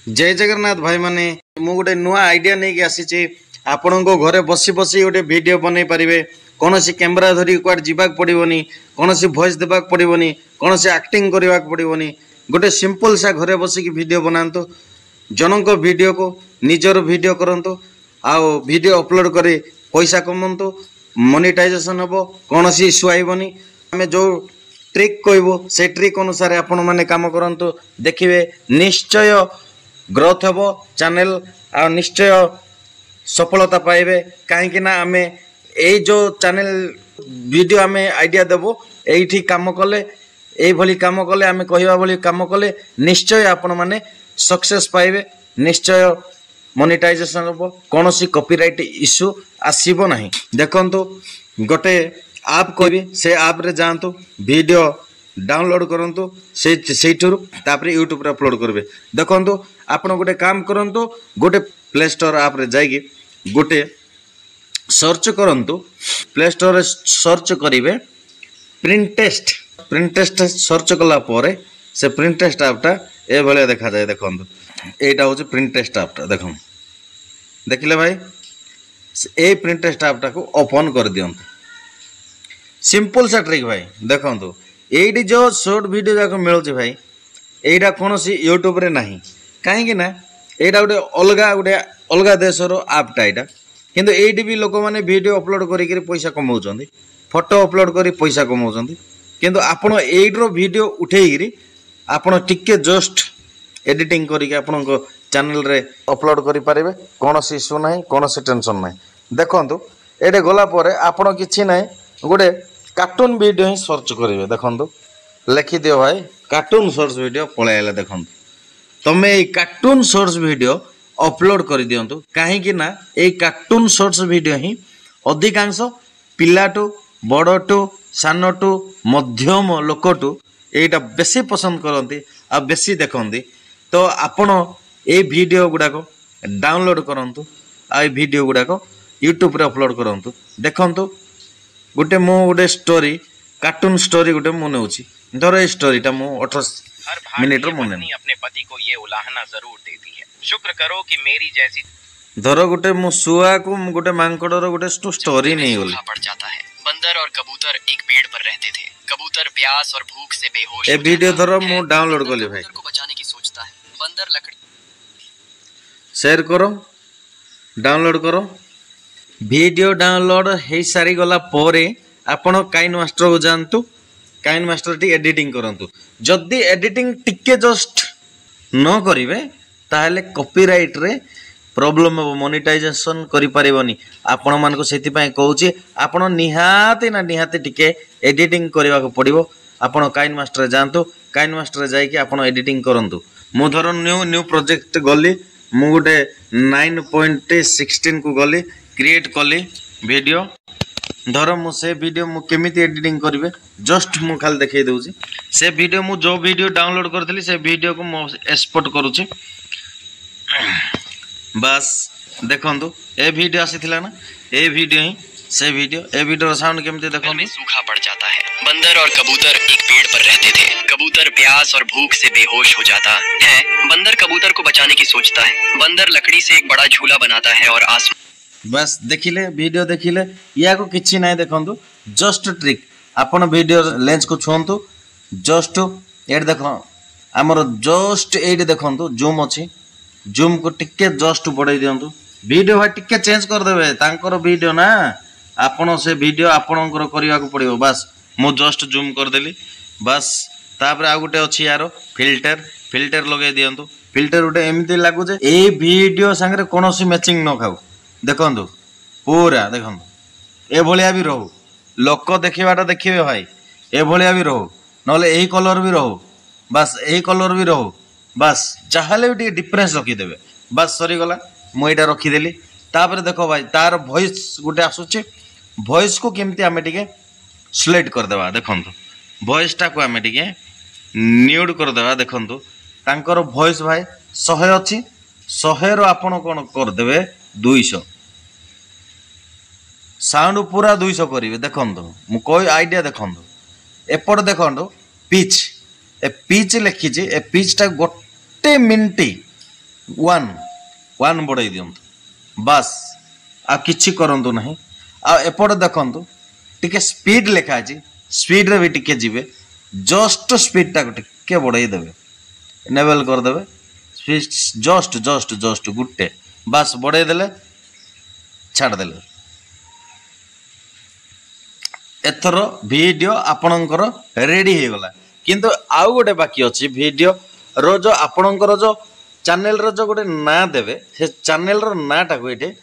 जय जगन्नाथ भाई माने मु गोटे नुआ आइडिया नहीं कि आसी आपण को घरे बसी बसी गोटे वीडियो बन पारे कौन सी कैमेरा धरी कुआड जीवाक पड़ोनी कौन सी वॉइस देवाक पड़ोनी कौन सी एक्टिंग करवाक पड़ोनी गोटे सिंपल सा घरे बसिक वीडियो बनातु जनक वीडियो को निजर वीडियो करंतु आओ वीडियो अपलोड करे पैसा कमातु मोनेटाइजेशन हम कौन सी इश्यू आईबनी आम जो ट्रिक कहबो से ट्रिक अनुसार आपण माने काम करंतु देखिए निश्चय ग्रोथ हम चैनल आ निश्चय सफलता पाइबे कहीं ना आमे ए जो चैनल वीडियो आमे आइडिया देबो एठी काम कले ए भली काम कले आमे कहिबा भली काम कले निश्चय आपण माने सक्सेस पाइबे निश्चय मोनेटाइजेशन हम कौन सी कॉपीराइट इश्यू आसीबो नहीं देखंतु गोटे आप कहबी से आप रे जांतु वीडियो डाउनलोड करंतु से यूट्यूब रे अपलोड करबे देखंतु आपण गोटे काम करंतु गोटे प्ले स्टोर आप रे जाइए गोटे सर्च करंतु प्ले स्टोर रे सर्च करिवे प्रिंटेस्ट सर्च कला परे से प्रिंटेस्ट आपटा ए भले देखा जाए देखंतु एटा होचे प्रिंटेस्ट आपटा देखम देखिले भाई ए प्रिंटेस्ट आपटा को ओपन कर दियंतु सिंपल सा ट्रिक भाई देखंतु एडी जो शॉर्ट वीडियो जाक मिलुଛି भाई एटा कौन सी यूट्यूब रे नहीं कहीं ना एटा गोटे अलग देशर आपटा एटा किंतु एडी भी लोक माने वीडियो अपलोड करी पैसा कमाउछंदी फोटो अपलोड करी पैसा कमाउछंदी किंतु आपण एड्रो वीडियो उठेइगिरी आपण टिके जस्ट एडिटिंग करी आपण चैनल रे अपलोड करि पारिबे कौन सी इश्यू नहीं कौन सी टेंशन नहीं देखंतु एडे गला परे आपण किछि नहीं गोटे कार्टून वीडियो ही सर्च करेंगे देखो लिखि दियो भाई कार्टून शॉर्ट्स वीडियो पलैला देखो तमें ये कार्टून शॉर्ट्स वीडियो अपलोड कर दिंतु कहीं ना ये कार्टून शॉर्ट्स वीडियो ही अधिकांश पिलाटू बड़टू सानटू मध्यम लोकटू यहीटा बेसी पसंद करती आ बेसी देखती तो आपण ये वीडियो गुड़ाक डाउनलोड करूँ आ वीडियो गुड़ाक यूट्यूब रे अपलोड करूँ देखंतु गोटे मु गोटे स्टोरी कार्टून स्टोरी गोटे मु नेउची धर ए स्टोरीटा मु 18 मिनिट रो मने अपने पति को ये उलाहना जरूर देती है शुक्र करो कि मेरी जैसी धर गोटे मु सुआ को गोटे मांकड़ रो गोटे स्टोरी नहीं होली पड़ जाता है बंदर और कबूतर एक पेड़ पर रहते थे कबूतर प्यास और भूख से बेहोश ए वीडियो धर मु डाउनलोड करली भाई को बचाने की सोचता है बंदर लकड़ी शेयर करो डाउनलोड करो वीडियो डाउनलोड हो सारी गला परे आपण काइन मास्टर को जानतु काइन मास्टर टी एडिटिंग करंतु जदी एडिटिंग टिके जस्ट न करिवे ताहले कॉपीराइट रे प्रॉब्लम हो मोनेटाइजेशन करि परिबनी आपण मान को सेति पय कहूची आपण निहाती ना निहाती टिके एडिटिंग करबा को पड़िबो आपण काइन मास्टर जानतु काइन मास्टर जाई कि आपण एडिटिंग करंतु मु धर न्यू प्रोजेक्ट गली मु गोटे 9.16 को गली क्रिएट कली वीडियो धर मु से वीडियो मु केमिति एडिटिंग करिवे जस्ट मु खाली देखै दउची से वीडियो मु जो वीडियो डाउनलोड करथली से वीडियो को मु एक्सपोर्ट करूची बस देखंतु ए वीडियो आसीथिला ना ए वीडियो ही से वीडियो साउंड केमिति देखो में सूखा पड़ जाता है बंदर और कबूतर एक पेड़ पर रहते थे कबूतर प्यास और भूख से बेहोश हो जाता है बंदर कबूतर को बचाने की सोचता है बंदर लकड़ी से एक बड़ा झूला बनाता है और बस देखिले वीडियो देखिले या को किछि नाही देखंतु जस्ट ट्रिक आपण वीडियो लेंस को छुंतु जस्ट एड देखो हमर जस्ट एड देखंतु जूम अछि जूम को टिके जस्ट बढ़ाई दियंतु वीडियो भाई टिके चेंज कर देबे तांकर वीडियो ना आपण से वीडियो आपणकर करिया को पड़िबो बस मु जस्ट जूम कर देली बस तापर आ गुटे अछि यारो फिल्टर लगे दियंतु फिल्टर उटे एमिति लागु जे ए वीडियो संगे कोनोसी मैचिंग न खाऊ देखंतु पूरा देखंतु ए भलिया भी रहू लोक देखिबाटा देखिबे भाई ए भलिया भी रहू नले एही कलर भी रहू बस एही कलर भी रहू बस चाहले भी डिफरेंस रखी देबे बस सरी गला मु एटा रखी देली तापर देखो भाई तार वॉइस गुटे आसुचे वॉइस को केमती आमे टिके सिलेक्ट कर देबा देखंतु वॉइस टा को आमे टिके न्यूड कर देबा देखंतु तांकर वॉइस भाई 100 अछि 100 रो आपण कोन कर देबे 200 साउंड पूरा 200 करिवे देखंतु मु कोई आईडिया देखंतु एपड़ देखंतु पिच ए पिच लिखी ए पिच टा गोटे मिनिट वन बढ़ाई दिंतु बास आ किछि करंतु नहीं आ एपटे देखंतु टिके स्पीड लिखा अछि स्पीड रे भी टिके जिवे जस्ट स्पीड टा टिके बढ़ाई देबे इनेबल कर देबे जस्ट जस्ट जस्ट गुटे बास बढ़ाई देले छाड़ देले एथर वीडियो आपणकर रेडी हो गला किंतु आउ गोटे बाकी अच्छी वीडियो रो जो आपणकर जो चैनल रो जो गोटे ना देवे से चैनल रो ना टाको ये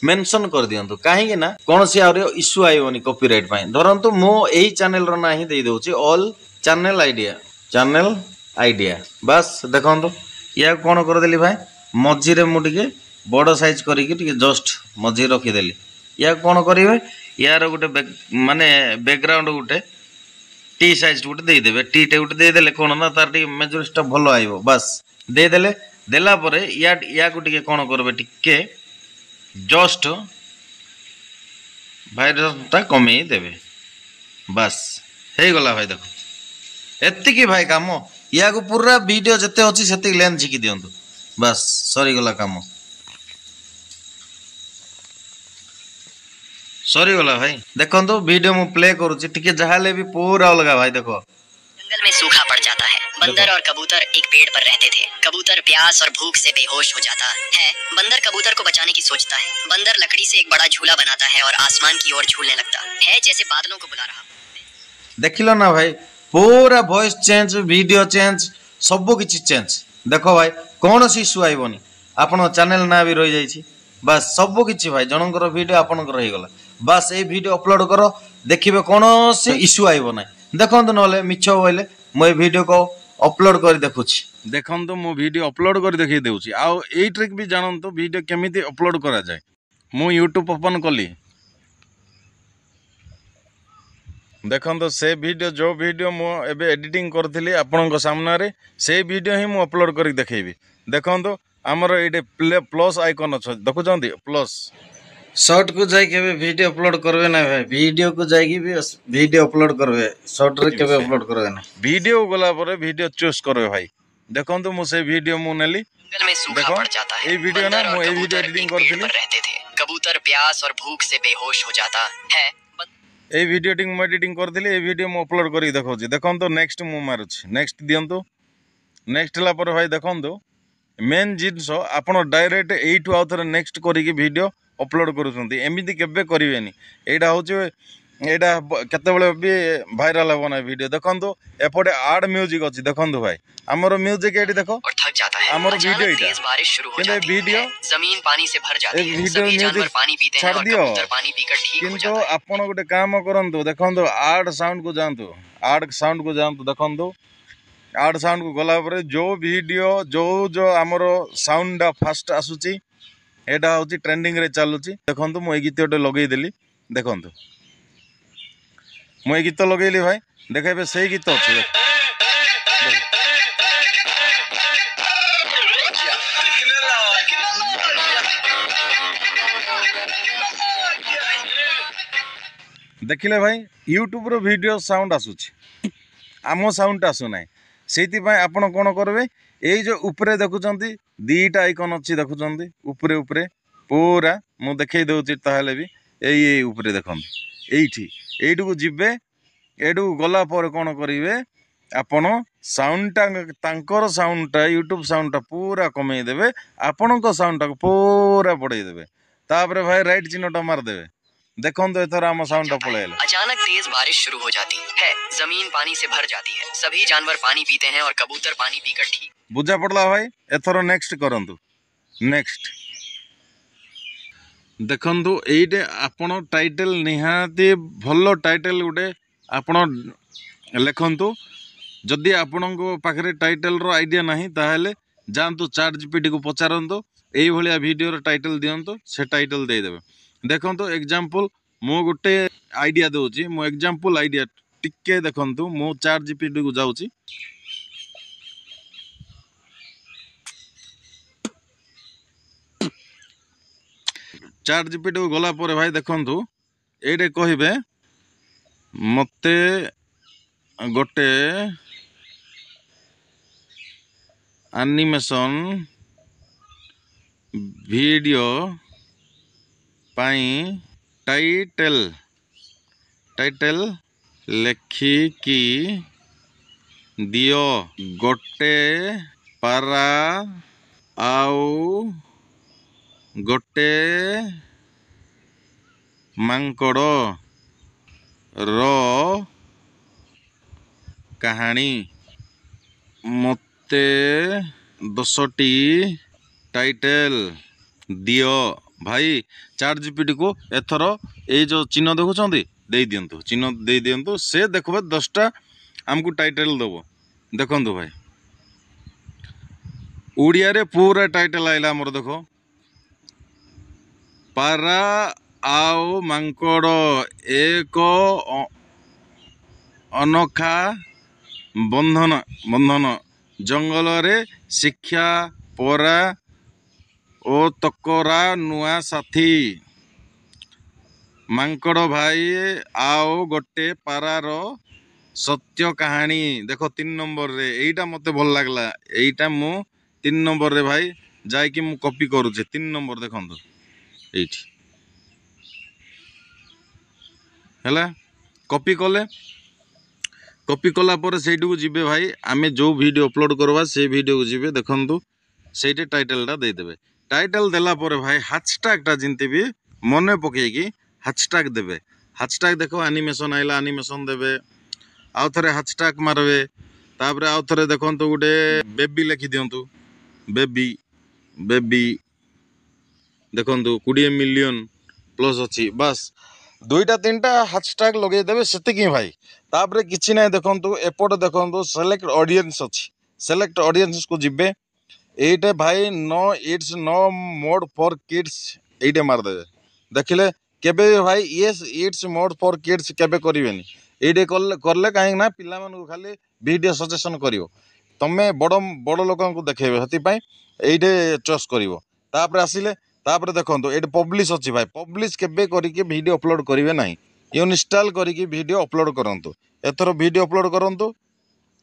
मेंशन कर दियंतु कहीं ना कौन सी आउर इश्यू आइबनी कॉपीराइट पाई धरंतु मो एही चैनल रो ना ही दे दोची ऑल चैनल आइडिया बस देखंतु या कौन कर देली भाई मझी रे मु टिके बड़ साइज करिके टिके जस्ट मझी रखी देली या कौन करिवे यार गोटे माने बैकग्राउंड गोटे टी साइज गोटे देदेवे टी टे गोटे देदेले कौन ना तार टी मेजोरिटी भल आइबो बस देदेले देला परे या को टिके कौन करबे टिके जस्ट भाइरसटा कमे देवे बस हे गला भाई देखो एतिकी भाई काम या को पूरा वीडियो जते अछि सेति लेंथ झिकी दियंतु बस सरी गला काम सॉरी गला भाई देखो वीडियो मु प्ले करूची टिके जहाले भी पूरा अलगा भाई देखो जंगल में सूखा पड़ जाता है बंदर और कबूतर एक पेड़ पर रहते थे कबूतर प्यास और भूख से बेहोश हो जाता है बंदर कबूतर को बचाने की सोचता है बंदर लकड़ी से एक बड़ा झूला बनाता है और आसमान की ओर झूलने लगता है जैसे बादलों को बुला रहा देखिलो ना भाई पूरा वॉइस चेंज वीडियो चेंज सब किछि चेंज देखो भाई कौन सी इश्यू आइबनी आपन चैनल ना भी रही जाइछि बस सब किछि भाई जनकर वीडियो आपनकर रही गला बस ये वीडियो अपलोड करो देखिबे कौन से इश्यू आइबो ना देखंतु नले मिछ होइले मो वीडियो को अपलोड कर देखुछि देखंतु मो वीडियो अपलोड कर देखि देउछि आ एई ट्रिक भी जानंतु वीडियो केमिति अपलोड करा जाय मो YouTube ओपन कली देखंतु से वीडियो जो वीडियो मो एबे एडिटिंग करथिली आपनक सामने रे से वीडियो ही मो अपलोड कर देखैबी देखंतु हमर एटे प्लस आइकन अछि देखुछंती प्लस शॉर्ट को जाई के वीडियो अपलोड करबे ना भाई वीडियो को जाई भी वीडियो अपलोड करबे शॉर्ट रे केबे अपलोड करबे ना वीडियो गला पर वीडियो चूज करबे भाई देखंतु मु से वीडियो मु नेली जंगल में सूखा पड़ जाता है ए वीडियो ना मु ए वीडियो एडिटिंग करथिली रहते थे कबूतर प्यास और भूख से बेहोश हो जाता है ए वीडियो एडिटिंग करथिली ए वीडियो मु अपलोड करी देखौछि देखंतु नेक्स्ट मु मारुछि नेक्स्ट दियंतु नेक्स्ट ला पर भाई देखंतु मेन जिनस आपण डायरेक्ट एइटु आउथरे नेक्स्ट करिके वीडियो अपलोड करूछंती एमिति केबे करिवेनी एटा होछि एटा केतेबेले भी वायरल हो ना वीडियो देखंतु एपटे आड म्यूजिक अछि देखंतु भाई हमरो म्यूजिक एटी देखो और थक जाता है हमरो वीडियो एटा तेज बारिश शुरू हो जाती वीडियो है जमीन पानी से भर जाती है सभी जानवर पानी पीते हैं और कबूतर पानी पीकर ठीक हो जाता है किंतु आपण गोटे काम करंतु देखंतु आड साउंड को जानतु देखंतु आड साउंड को गला पर जो वीडियो जो हमरो साउंड फास्ट आसुची एटा होची ट्रेंडिंग रे चालुची देखंतु मो ए गीतटे लगेई देली देखंतु मो ए गीत लगेली भाई देखेबे सही गीत अछि देखिले भाई यूट्यूब रो वीडियो साउंड आसुची आमो साउंड आसु नाही सेति भाई आपण कोन करबे एई जो ऊपरे देखुचंती दीटा आइकन अछि देखुचंती ऊपरे ऊपरे पूरा मु देखै दउची ताहले भी एई ऊपरे देखंती एइठी एइटु को जिबे एडु गला पर कोन करिवे आपण साउंडटा तांकर साउंडटा यूट्यूब साउंडटा पूरा कमे देबे आपणको साउंडटा पूरा बढ़ाई देबे तापर भाई राइट चिन्हटा मार देबे देखंतु एथर हम साउंड पळेला अचानक तेज बारिश शुरू हो जाती है जमीन पानी से भर जाती है सभी जानवर पानी पीते हैं और कबूतर पानी पीकर ठीक बुझा पड़ला भाई एथर नेक्स्ट करंतु नेक्स्ट देखंतु एइटे आपण टाइटल निहाती भलो टाइटल गुटे आपण लेखंतु जदि आपणको पाखरे टाइटल रो आइडिया नाही ताहेले जानतु चैट जीपीटी को पचारंतु एई भलिया वीडियो रो टाइटल दियंतु से टाइटल दे देबे देखंतु एग्जांपल मो गुटे आइडिया दोची मो एग्जांपल आइडिया टिके देखंतु मो चैट जीपीटी को जाउची चैट जीपीटी को गला पर भाई देखंतु एडे कहिबे मते गोटे एनिमेशन वीडियो पाई टाइटल लेखिकी दियो गोटे पारा आउ गोटे मांकड़ रो कहानी मते 10टी टाइटल दियो भाई चैट जीपीटी को एथर ये जो चिन्ह देखुं दे दिंतु चिन्ह दे दिंतु से देखो 10टा आमको टाइटल दब देखु भाई उड़िया रे पूरा टाइटल आइला मोर देखो पारा आउ मांकड़ एक अनोखा बंधन जंगल रे शिक्षा परा ओ तकरा नुआ साथी मांकड़ भाई आओ गोटे पारार सत्य कहानी देखो 3 नंबर रे एटा मते भल लागला एटा मु 3 नंबर रे भाई जाय कि मु कॉपी करूचे 3 नंबर देखंतु एठी हैला कॉपी कला पर सेठू को जीवे भाई आमे जो वीडियो अपलोड करवा से वीडियो को जीवे देखंतु सेठी टाइटलटा दे देबे टाइटल देला पर भाई हैशटैगटा जिंती भी मने पकेकी हैशटैग देबे हैशटैग देखो एनिमेशन आइला एनिमेशन देबे आउ थरे हैशटैग मारबे तापरे आउ थरे देखंतु गुटे बेबी लिखि दियंतु बेबी देखंतु 20 मिलियन प्लस अछि बस 2टा 3टा हैशटैग लगे देबे सेतिकी भाई तापरे किछि नै देखंतु एपट देखंतु सेलेक्ट ऑडियंस अछि सेलेक्ट ऑडियंस को जिबे एटे भाई it's no made for kids एटे मार देबे देखिले केबे भाई yes it's made for kids केबे करिवेनी एटे करले काहे ना पिला मन को खाली वीडियो सजेशन करिवो तमे बड़ लोकन को देखेबे हति पई एटे चॉइस करिवो तापरे आसिले तापरे देखंतु एटे पब्लिश अछि भाई पब्लिश केबे करी के वीडियो अपलोड करिवे नाही इंस्टॉल करी के वीडियो अपलोड करंतु एथरो वीडियो अपलोड करंतु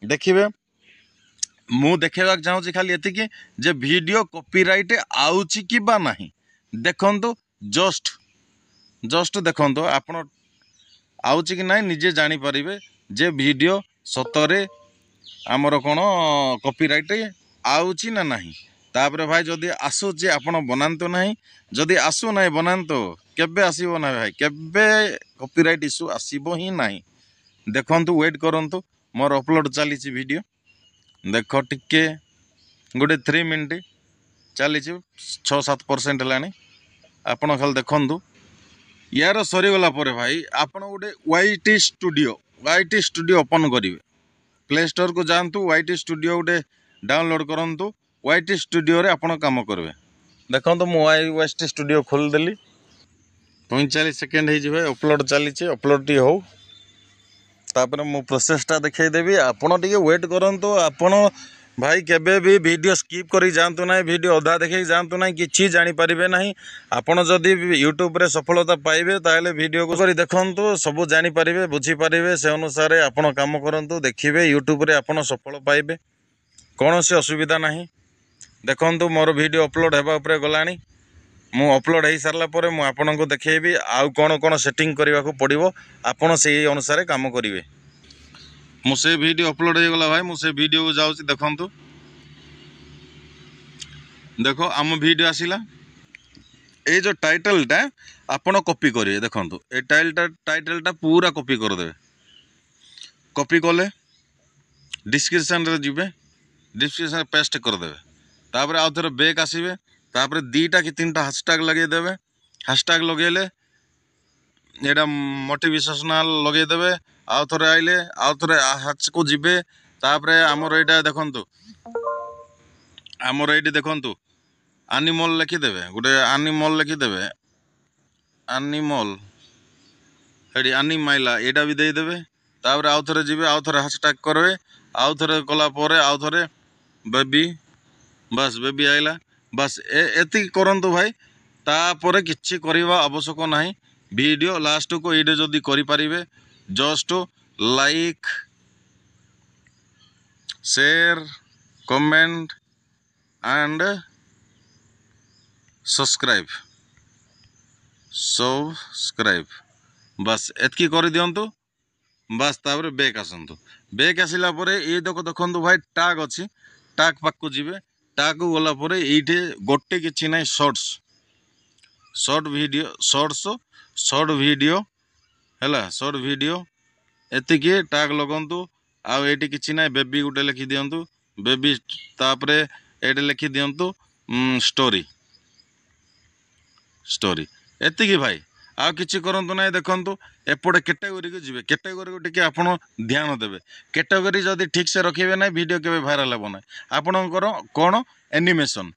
देखिबे मु देखेबा चाहूँ खाली एतिकी जे वीडियो कॉपीराइट आउची कि बा नाही देखंतु जस्ट देखंतु आपण आउची कि नाही निजे जानी परिबे जे वीडियो सतरे आमर कोन कॉपीराइट आउची ना नाही तापरे भाई जदि आसु जे आपण बनांतो नाही जदि आसु नाही बनांतो केबे आसीबो ना भाई केबे कॉपीराइट इशू आसीबो ही नाही देखंतु वेट करंतु मोर अपलोड चली वीडियो देख टिके गोटे 3 मिनट चली 6-7% है आपड़ खाली देखु यार सरीगला भाई आपड़ गोटे वाईटी स्टूडियो ओपन करेंगे प्ले स्टोर को जातु वाईटी स्टूडियो गोटे डाउनलोड करूँ वाईटी स्टूडियो रे आपड़ कम करेंगे देखो मुझे वाईटी स्टूडियो खोलदेली 45 सेकेंड हो अपलोड चली अपलोड टी हो तापर मु प्रोसेसटा देखैदेवी आपण टिके वेट करंतु आपण भाई केबे भी वीडियो स्किप करी जानतु ना वीडियो अधा देखै जानतु ना किछि जानि परिबे नाही आपण जदि यूट्यूब रे सफलता पाइबे ताले वीडियो को करी देखंतु सब जानि परिबे बुझी परिबे से अनुसार आपण काम करंतु देखिबे यूट्यूब रे आपण सफल पाइबे कोनोसी असुविधा नाही देखंतु मोर वीडियो अपलोड हेबा ऊपर गलानी मु अपलोड हो सारा पर मु आपन को देखैबी आउ कोन कोन सेटिंग करबा को पड़िबो आपन से अनुसार काम करिवे मु से वीडियो अपलोड हो गला भाई मु से वीडियो को जाउची देखंतु देखो आम वीडियो आसिला ए जो टाइटलटा आपन कॉपी करिवे देखंतु ए टाइटलटा पूरा कॉपी कर देबे कॉपी कले डिस्क्रिप्शन रे जिबे डिस्क्रिप्शन पेस्ट कर देबे तापर आउ थरे बैक आसीबे तापर 2टा कि 3टा हैशटैग लगे देबे हैशटैग लगेले एटा मोटिवेशनल लगे देबे आउ थरे आइले आउ थरे हैच को जिबे तापर हमर एटा देखंतु हमर एटी देखंतु एनिमल लिखि देबे गोटे एनिमल लिखि देबे एनिमल हेडी एनिमाइला एटा भी दे देबे तापर आउ थरे जिबे आउ थरे हैशटैग करबे आउ थरे कला परे आउ थरे बेबी बस बेबी आइला बस एति करंतु भाई तापर किछि करिवा आवश्यक नाही वीडियो लास्ट को एडे जदी करि परिबे just like share comment and subscribe बस एतकी कर दियंतु बस तापर बैक आसतु बैक आसिला परे ये देखु भाई टैग अच्छी टैग पाक जीवे टैग को गला परे ये गोटे किछि ना शॉर्ट वीडियो है शॉर्ट वीडियो एतिकी टैग लगंतु आउ एटी किछि ना बेबी गुटे लिखि दियंतु बेबी तापरे एटी लिखि दियंतु स्टोरी एतिकी भाई आउ किछि करंतु ना देखंतु एपटे कैटेगरी को जीवे कैटेगरी को टिके आपण ध्यान देबे कैटेगरी जदि ठीक से रखिबे ना वीडियो केबे वायरल हेबो ना आपणकर कोन एनिमेशन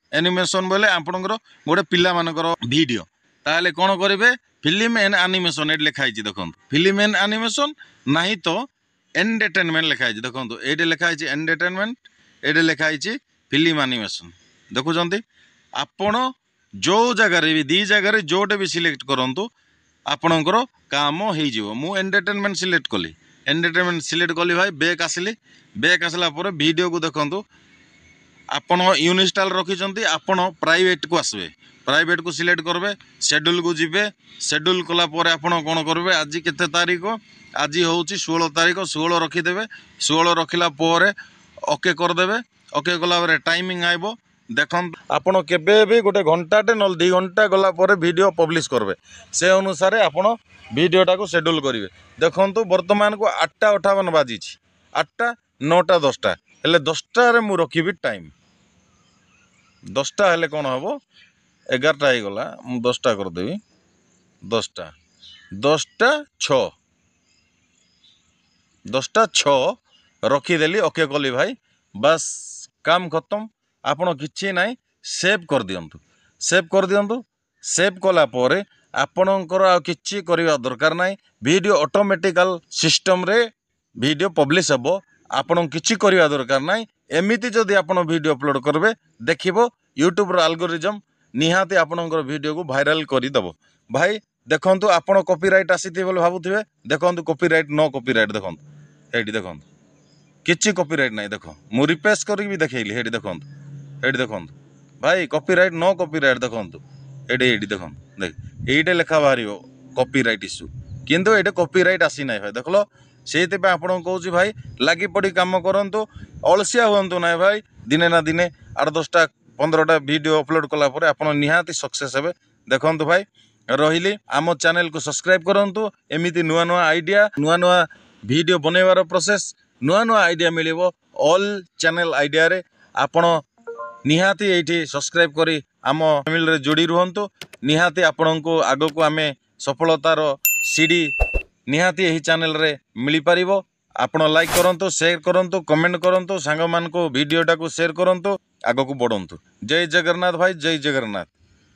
बोले आपणकर गोटे पिला मानकर वीडियो ताले कोन करिवे फिल्म एंड एनिमेशन एट लिखा है देखो फिल्म एंड एनिमेशन नहीं तो एंटरटेनमेंट लिखा है देखो ये लिखा है एंटरटेनमेंट ये लिखा है फिल्म एनिमेशन देखुं आपण जो जगार भी दी जगार जोटे भी सिलेक्ट करूँ आपणकर काम हो मु एंटरटेनमेंट सिलेक्ट कली भाई बैक आसला वीडियो को देखो आपण यूनिस्टाल रखिंट आपण प्राइवेट को आसबे प्राइवेट को सिलेक्ट करबे शेड्यूल को जीवे शेड्यूल कला परे आपण कोन करबे आज केते तारीख आज होउची 16 तारीख 16 रखिदेबे 16 रखिला परे ओके करदेबे ओके कला परे टाइमिंग आइबो देखन आपण केबे भी गोटे घंटाटे न 2 घंटा गला परे वीडियो पब्लिश करबे से अनुसार आपण वीडियोटा को शेड्यूल करिवे देखंतु वर्तमान को 8:58 बाजी 8टा 9टा 10टा हेले 10टा रे मु रखिबी टाइम 10टा हेले कोन हबो 11टा हो गला 10टा करदेवी 10टा 6 रखीदेली ओके कली भाई बस काम खत्म आपण किछि नाई सेव कर दियंतु सेव कला परे आपणकर आ किछि करिवा दरकार नाई वीडियो ऑटोमेटिकल सिस्टम रे वीडियो पब्लिश हेबो आपण किछि करिवा दरकार नाई एमिति जदि आपण वीडियो अपलोड करबे देखिबो यूट्यूब रो एल्गोरिदम निहाती आपणकर वीडियो को वायरल करदेव भाई देखंतु आपण कॉपीराइट आसीथि बोले भाबुथिबे देखंतु कॉपीराइट नो कॉपीराइट देखंतु हेडी देखंतु किछि कॉपीराइट नाही देखो मु रिप्लेस करी भी देखैली हेडी देखंतु भाई कॉपीराइट नो कॉपीराइट देखंतु एडी देखंतु देख एइटे लेखा बाहरियो कॉपीराइट इश्यू किंतु एटे कॉपीराइट आसी नाही भाई देखलो सेति पे आपण कहूची भाई लागी पड़ी काम करंतु अलसिया हुंतु नाही भाई दिने ना दिने 8-10टा 15टा वीडियो अपलोड कला परे आपण निहाती सक्सेस हेबे देखंतु भाई रहिली आम चैनल को सब्सक्राइब करंतु एमिति नुआ नुआ आइडिया नुआ नुआ वीडियो बनैवार प्रोसेस नुआ नुआ आइडिया मिलिबो ऑल चैनल आइडिया रे आपण निहाती एठी सब्सक्राइब करी आम फैमिली रे जोड़ी रुहंतु निहाती आपण को आगो को आमे सफलतार सीडी निहाती एही चैनल रे मिली पारिबो आपण लाइक करंतु शेयर करंतु कमेंट करंतु सांग मान को वीडियोटा को शेयर करंतु आगो को बढ़ंतु जय जगन्नाथ भाई जय जगन्नाथ।